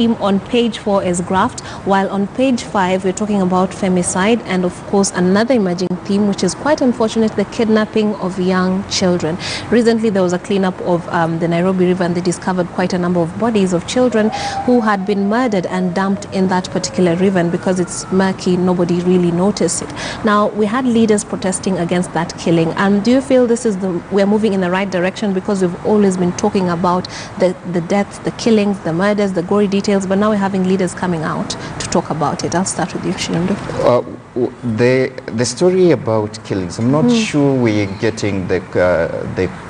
On page 4 is graft, while on page 5 we're talking about femicide, and of course another emerging theme, which is quite unfortunate, the kidnapping of young children. Recently there was a cleanup of the Nairobi River, and they discovered quite a number of bodies of children who had been murdered and dumped in that particular river, and because it's murky, nobody really noticed it. Now, we had leaders protesting against that killing, and do you feel this is we're moving in the right direction, because we've always been talking about the deaths, the killings, the murders, the gory details, but now we're having leaders coming out to talk about it? I'll start with you, Shilundu. The story about killings, I'm not sure we're getting the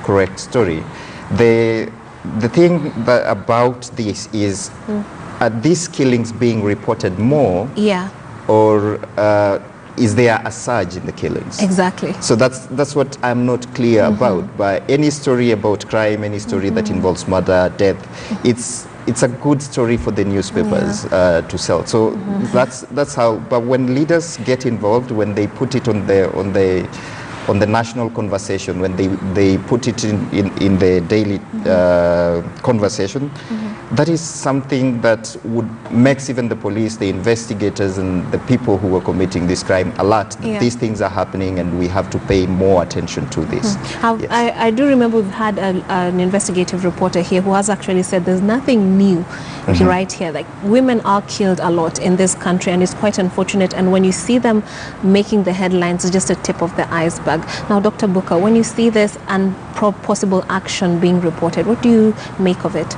correct story. The thing about this is, are these killings being reported more? Yeah. Or is there a surge in the killings? Exactly. So that's what I'm not clear about. But any story about crime, any story that involves murder, death, it's a good story for the newspapers to sell. So that's how. But when leaders get involved, when they put it on the national conversation, when they put it in the daily conversation, that is something that makes even the police, the investigators, and the people who are committing this crime alert that these things are happening, and we have to pay more attention to this. Yes. I do remember we've had an investigative reporter here who has actually said there's nothing new right here. Like, women are killed a lot in this country, and it's quite unfortunate, and when you see them making the headlines, it's just a tip of the iceberg. Now, Dr. Booker, when you see this and possible action being reported, what do you make of it?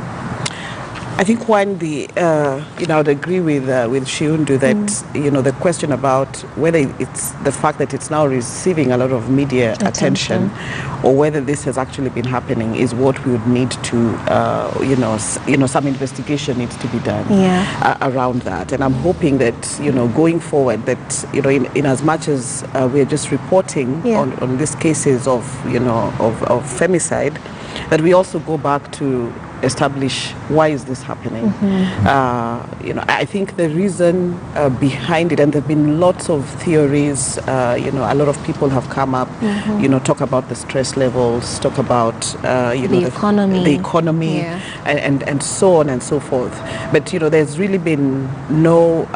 I think one, I'd agree with Shiundu that the question about whether it's the fact that it's now receiving a lot of media attention, or whether this has actually been happening, is what we would need to some investigation needs to be done around that. And I'm hoping that going forward, that in as much as we're just reporting on these cases of femicide, that we also go back to establish why is this happening. I think the reason behind it, and there have been lots of theories, a lot of people have come up, talk about the stress levels, talk about the economy and so on and so forth. But there's really been no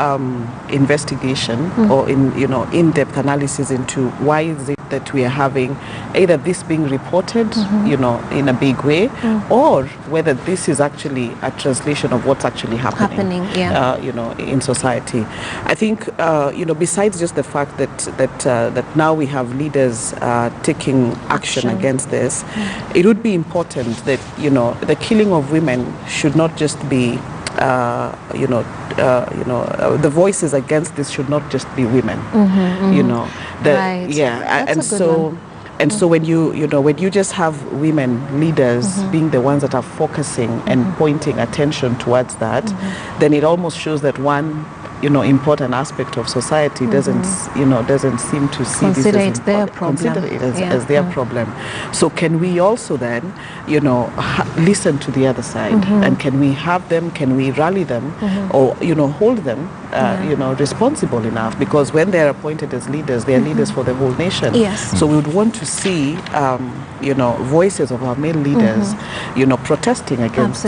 investigation or in-depth analysis into why is it that we are having either this being reported in a big way, or whether this is actually a translation of what's actually happening in society. I think besides just the fact that now we have leaders taking action against this, it would be important that the killing of women should not just be the voices against this should not just be women. And so when you just have women leaders being the ones that are focusing and pointing attention towards that, then it almost shows that one important aspect of society doesn't seem to see consider this it their problem. Consider it as their problem. So can we also then listen to the other side, and can we rally them, or hold them responsible enough, because when they're appointed as leaders, they're leaders for the whole nation. So we would want to see voices of our male leaders protesting against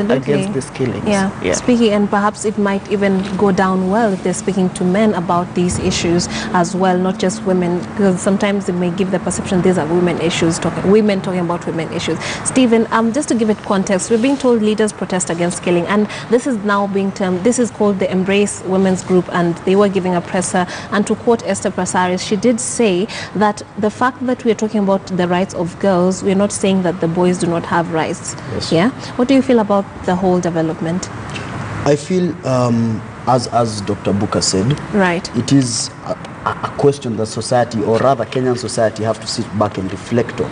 these killings. Speaking, and perhaps it might even go down well if they're speaking to men about these issues as well, not just women, because sometimes it may give the perception these are women issues, women talking about women issues. Stephen, just to give it context, we're being told leaders protest against killing, and this is now being termed, this is called the Embrace Women's Group, and they were giving a presser, and to quote Esther Prasaris, she did say that the fact that we're talking about the rights of girls, we're not saying that the boys do not have rights. What do you feel about the whole development? I feel as Dr. Booker said, it is a question that society, or rather Kenyan society, have to sit back and reflect on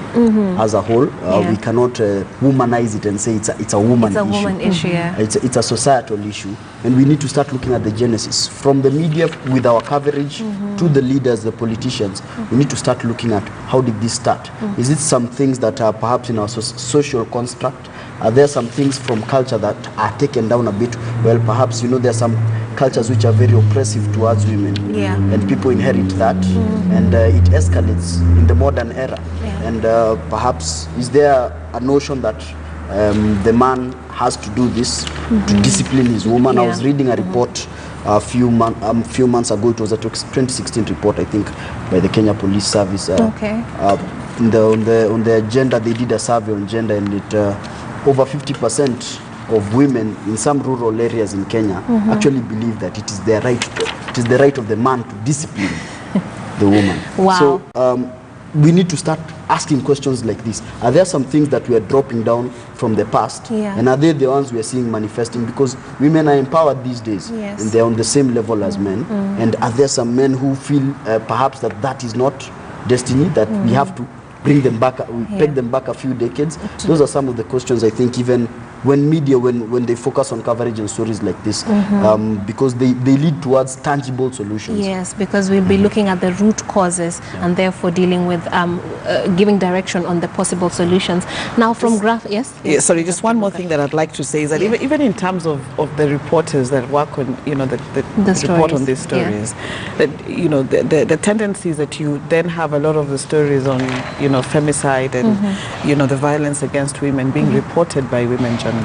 as a whole. We cannot womanize it and say it's a woman issue. It's a societal issue, and we need to start looking at the genesis from the media with our coverage to the leaders, the politicians. We need to start looking at how did this start. Is it some things that are perhaps in our social construct? Are there some things from culture that are taken down a bit? Well, perhaps there are some cultures which are very oppressive towards women, and people inherit that, and it escalates in the modern era. And perhaps is there a notion that the man has to do this to discipline his woman. I was reading a report a few months ago. It was a 2016 report, I think, by the Kenya Police Service. On the gender, they did a survey on gender, and it over 50% of women in some rural areas in Kenya actually believe that it is their right. It is the right of the man to discipline the woman. Wow. So we need to start asking questions like this. Are there some things that we are dropping down from the past? And are they the ones we are seeing manifesting? Because women are empowered these days, and they're on the same level as men. And are there some men who feel perhaps that is not destiny, that we have to bring them back, peg them back a few decades? Those are some of the questions, I think, even when media, when they focus on coverage and stories like this, because they lead towards tangible solutions. Yes, because we'll be looking at the root causes and therefore dealing with giving direction on the possible solutions. Now from sorry, just one more thing that I'd like to say is that even in terms of the reporters that work on, the report on these stories, that, the tendency is that you then have a lot of the stories on, femicide and, the violence against women being reported by women journalists.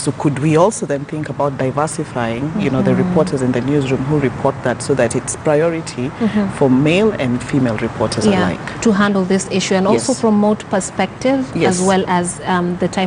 So could we also then think about diversifying, the reporters in the newsroom who report that, so that it's priority for male and female reporters alike? To handle this issue and also promote perspective as well as the type